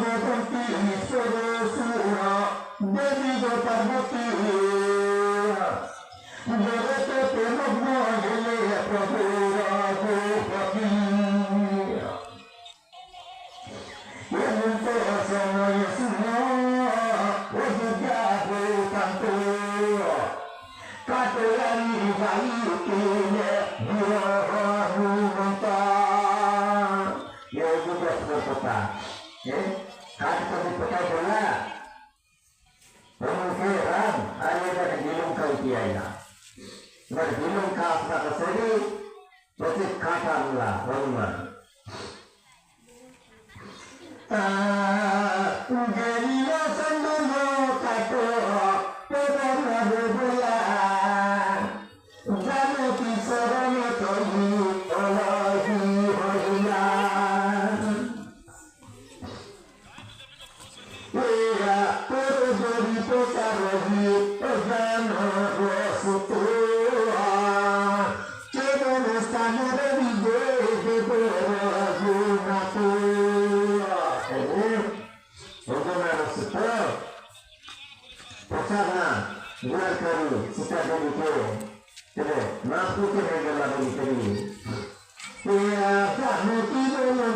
Gopati Sorosura Devi Gopavati Bharata Pramagna Gile Prabhura Gopati Yanto Samaya Suna Wajudya Gopanto Katayani Vayu Kile Hirahumanta Ya juga kota kata di peta bola pemikiran ada gilung kau tiada bergilung kau kata seri berarti kata mula bangunan Ujelilah sandungo kato pedana bola jano kisarana tohi olahi hoilan Ea perjori pokarohi ojana rosutua Cemana stanare vide de berajunatua Ojana rosutua Pasarna Bulan kari Sita dari kere Coba Mampu kere dalam dari kere Ea kamu tidur